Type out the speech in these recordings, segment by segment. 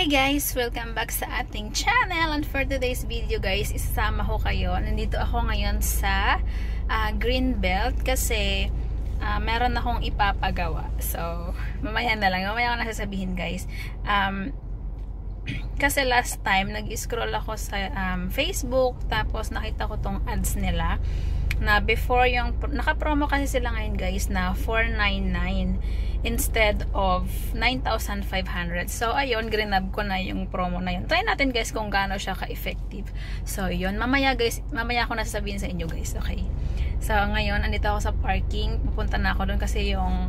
guys! Welcome back sa ating channel, and for today's video guys, isasama ko kayo. Nandito ako ngayon sa Greenbelt kasi meron akong ipapagawa. So, mamaya na lang. Mamaya ko na sasabihin guys. Kasi last time, nag-scroll ako sa Facebook, tapos nakita ko tong ads nila na before yung, naka-promo kasi sila ngayon guys na $499 instead of 9,500. So, ayun, grinab ko na yung promo na yun. Try natin guys kung gaano siya ka-effective. So, yun. Mamaya guys, mamaya ako nasasabihin sa inyo guys. Okay. So, ngayon, andito ako sa parking. Pupunta na ako doon kasi ang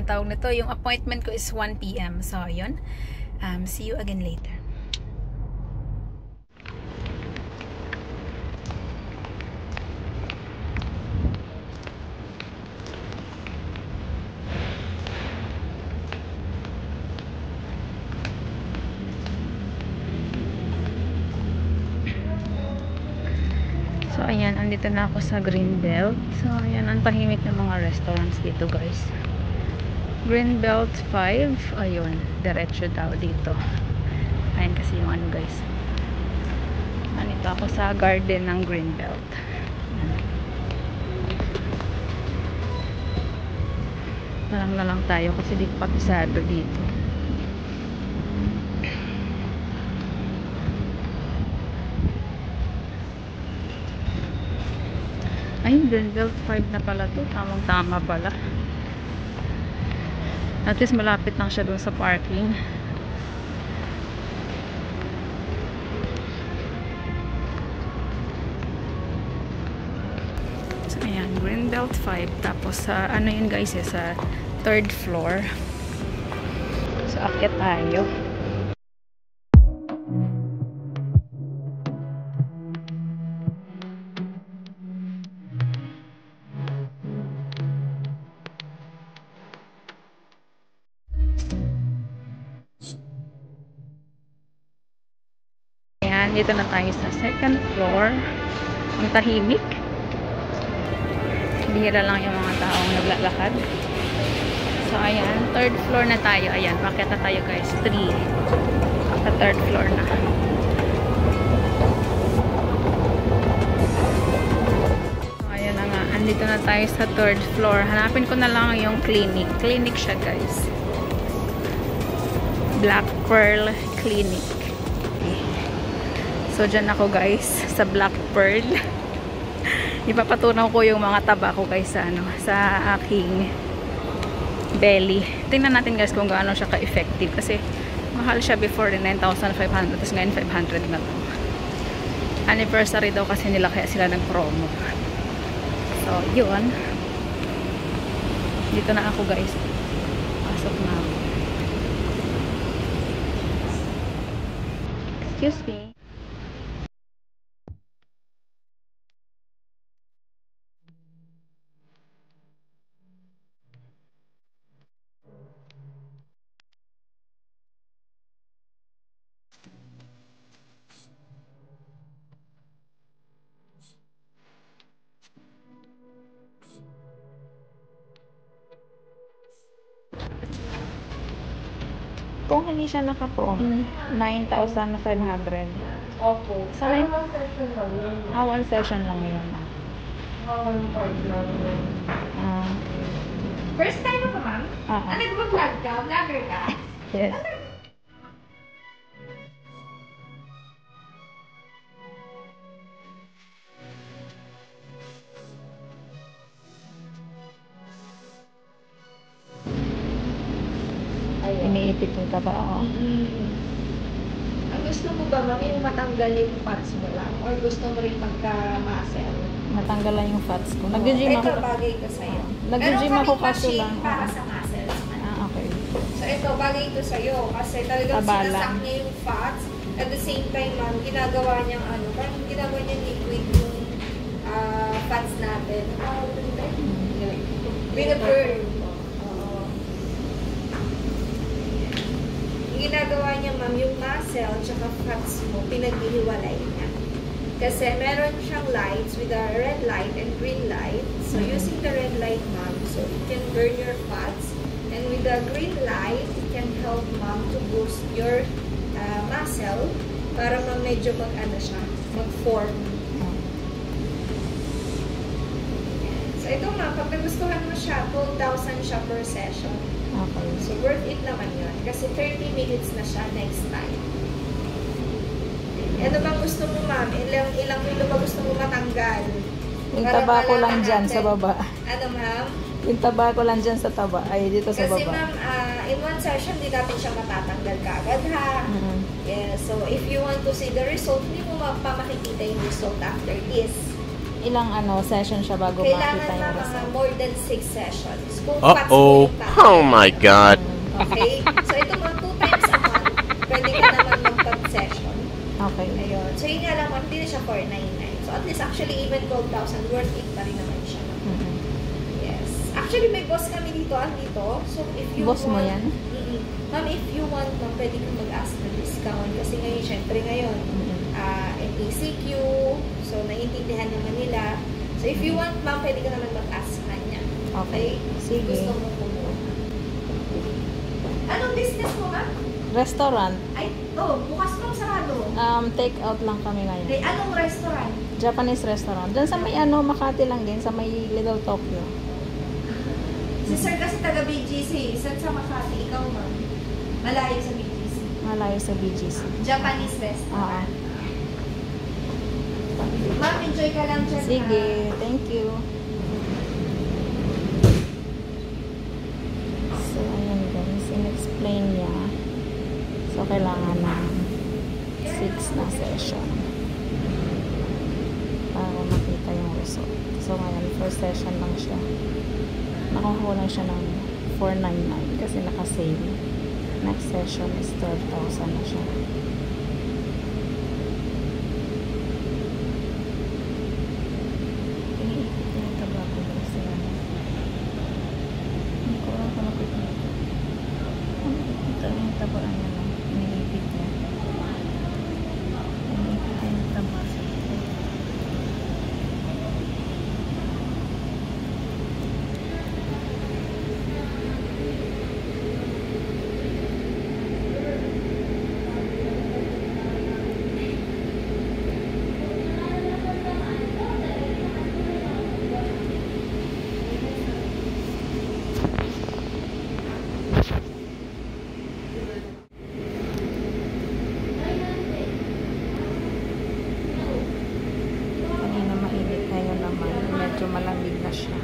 tawag nito, yung appointment ko is 1 PM. So, yun. See you again later. So, ayan, andito na ako sa Greenbelt. So, ayan, ang tahimik ng mga restaurants dito, guys. Greenbelt 5. Ayun, diretso daw dito. Ayan kasi yung ano, guys. Andito ako sa garden ng Greenbelt. Parang na lang tayo kasi di pa pisado dito. Ay, Greenbelt 5 na pala to. Tamang-tama pala. At least malapit lang siya dun sa parking. So, ayan. Greenbelt 5. Tapos, sa ano yun guys, sa 3rd floor. So, akyat tayo. Dito na tayo sa 2nd floor. Ang tahimik. Bihira lang yung mga taong naglalakad. So, ayan. 3rd floor na tayo. Ayan. Makita tayo guys. 3. Sa 3rd floor na. So, ayan na nga. Andito na tayo sa 3rd floor. Hanapin ko na lang yung clinic. Clinic siya guys. Black Pearl Clinic. So, dyan ako guys, sa Black Pearl. Ipapatunaw ko yung mga taba ko guys sa, sa aking belly. Tingnan natin guys kung gaano siya ka-effective. Kasi, mahal siya before 9,500. Tapos ngayon 500 na to. Anniversary daw kasi nila kaya sila nag-promo. So, yun. Dito na ako guys. Pasok na ako. Excuse me. Kung hindi siya naka-promo, 9,500. Opo. Sa line? One session lang yun. One session lang yun. One part lang yun. First time mo ba, ma'am? Nag-vlog ka? Vlogger ka? Yes. Iniipit mo ka ba? Oo. Ang gusto mo ba, ma'am, yung matanggal yung fats mo lang? Or gusto mo rin magka-muscle? Natanggal lang yung fats ko. Nag-gym ako. Ito, bagay ko sa'yo. Nag-gym ako kaso lang. Para sa muscles. Okay. So, ito, bagay ito sa'yo. Kasi talagang sinasak niya yung fats. At the same time, ma'am, ginagawa niyang parang ginagawa niyang liquid yung fats natin. Binaburn. Ginagawa niya, ma'am, yung muscle tsaka fats mo, pinaghihiwalay niya. Kasi meron siyang lights with a red light and green light. So, using the red light, ma'am, so it can burn your fats. And with the green light can help mom to boost your muscle para medyo mag-ano siya, mag-form. So ito ma'am, pag nagustuhan mo siya, 12,000 siya per session. Okay. So worth it naman yun. Kasi 30 minutes na siya next time. Ano bang gusto mo ma'am? Ilang kilo ba gusto mo matanggal? Yung taba ko lang dyan sa baba. Ano ma'am? Yung taba ko lang dyan sa taba. Ay, dito sa baba. Kasi ma'am, in one session, di natin siya matatanggal kaagad ha. Yeah, so if you want to see the result, hindi mo makikita yung result after this. Ilang session siya bago kailangan makita yung result? Kailangan more than 6 sessions. Kung Uh-oh. Oh my God. Okay? So ito mo, 2 times a month, pwede ka naman mag-session. Okay. Ayun. So yun nga lang, hindi na siya 499. So at least actually even 12,000, worth it pa rin naman siya. Yes. Actually may boss kami dito, andito. So if you boss want, mo yan? Ma'am, if you want, ma'am, pwede kang mag-ask ng discount. Kasi ngayon, syempre ngayon, ECQ, so naiintindihan naman nila. So if you want, ma'am, pwede ka naman mag-ask sa kanya. Okay. Sige. Gusto mo kumuha. Anong business mo, ma'am? Restaurant. Ay, bukas ma'am, sarado. Take out lang kami ngayon. Ay, anong restaurant? Japanese restaurant. Diyan sa may Makati lang din, sa may Little Tokyo. Si sir kasi taga BGC. Saan sa Makati? Ikaw, ma'am? Malayo sa BGC. Malayo sa BGC. Japanese restaurant. Ma'am, enjoy ka lang dyan. Sige, thank you. So, ayan guys, in-explain niya. So, kailangan ng 6 na session para makita yung result. So, ngayon, first session lang siya. Nakuha lang siya ng 499 kasi naka-sale. Next session is 12,000 na siya. Medyo malamig na siya.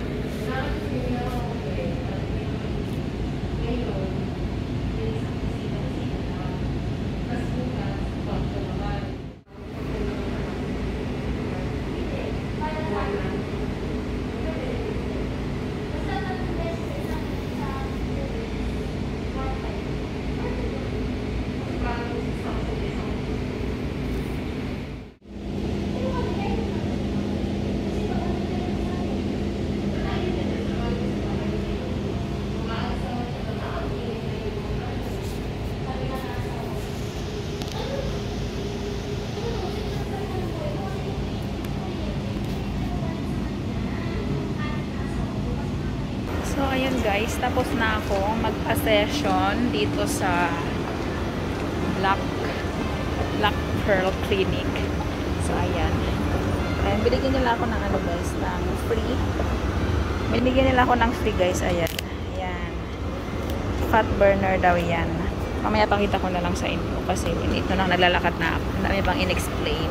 So, ayun guys, tapos na ako magpa-session dito sa Black Pearl Clinic. So, ayan. Ayan, binigyan nila ako ng guys, ng free. Binigyan nila ako ng free guys, ayan. Ayan. Fat burner daw yan. Mamaya pakita ko na lang sa inyo kasi ito na naglalakad na ako. Ang dami pang in-explain.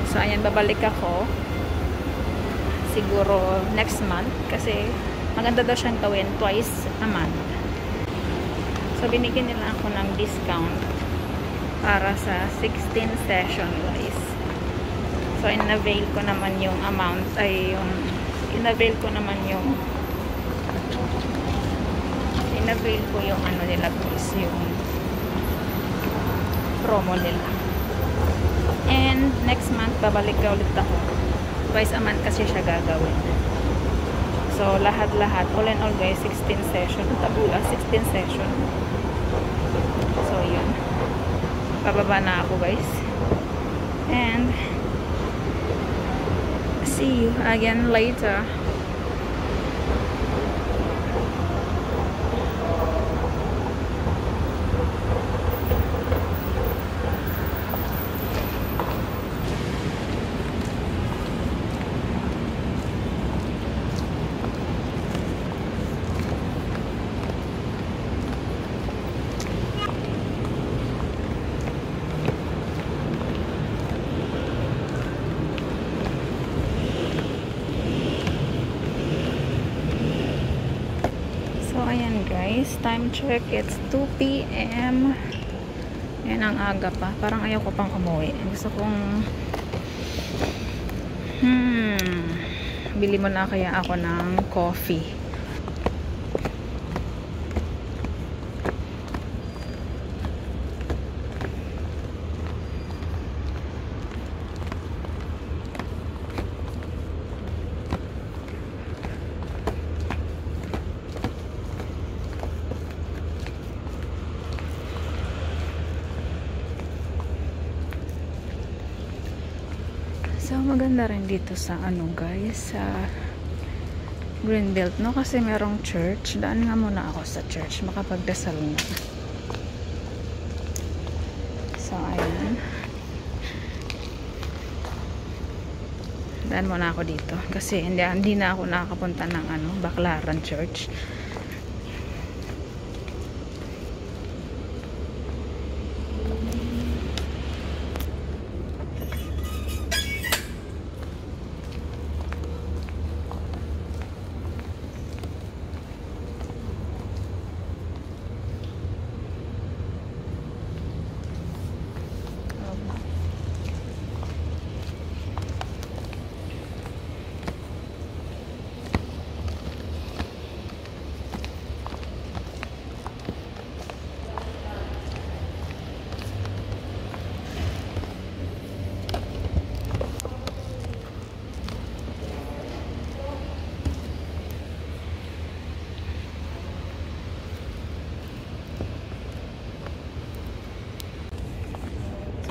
So, ayan, babalik ako. Siguro next month kasi maganda daw siyang gawin twice a month. So, binigyan nila ako ng discount para sa 16 session guys. So, in-avail ko naman yung amount ay yung in-avail ko yung ano nila guys, yung promo nila. And next month, babalik ka ulit ako. Twice a month kasi siya gagawin. So, lahat-lahat, all in all guys, 16 session. Tabula, 16 session. So, yun. Bababa na ako guys. And, see you again later. guys. Time check. It's 2 p.m. Yan ang aga pa. Parang ayaw ko pang umuwi. Gusto kong bili mo na kaya ako ng coffee. So, maganda rin dito sa ano guys, sa Greenbelt, no? Kasi merong church. Daan nga muna ako sa church. Makapagdasal na. So, ayan. Daan muna ako dito. Kasi hindi na ako nakakapunta ng ano, Baclaran Church.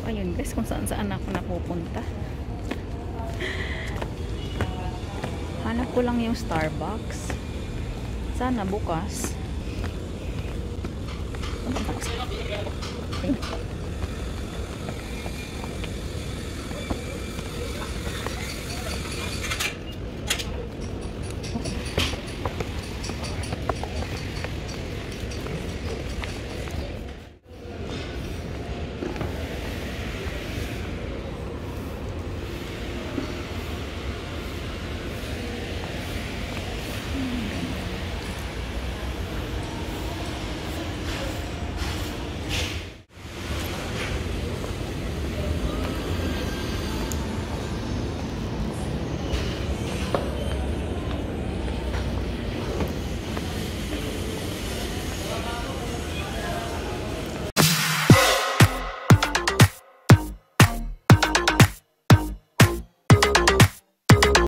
Ayun guys, kung saan ako napupunta. Hanap ko lang yung Starbucks. Sana bukas.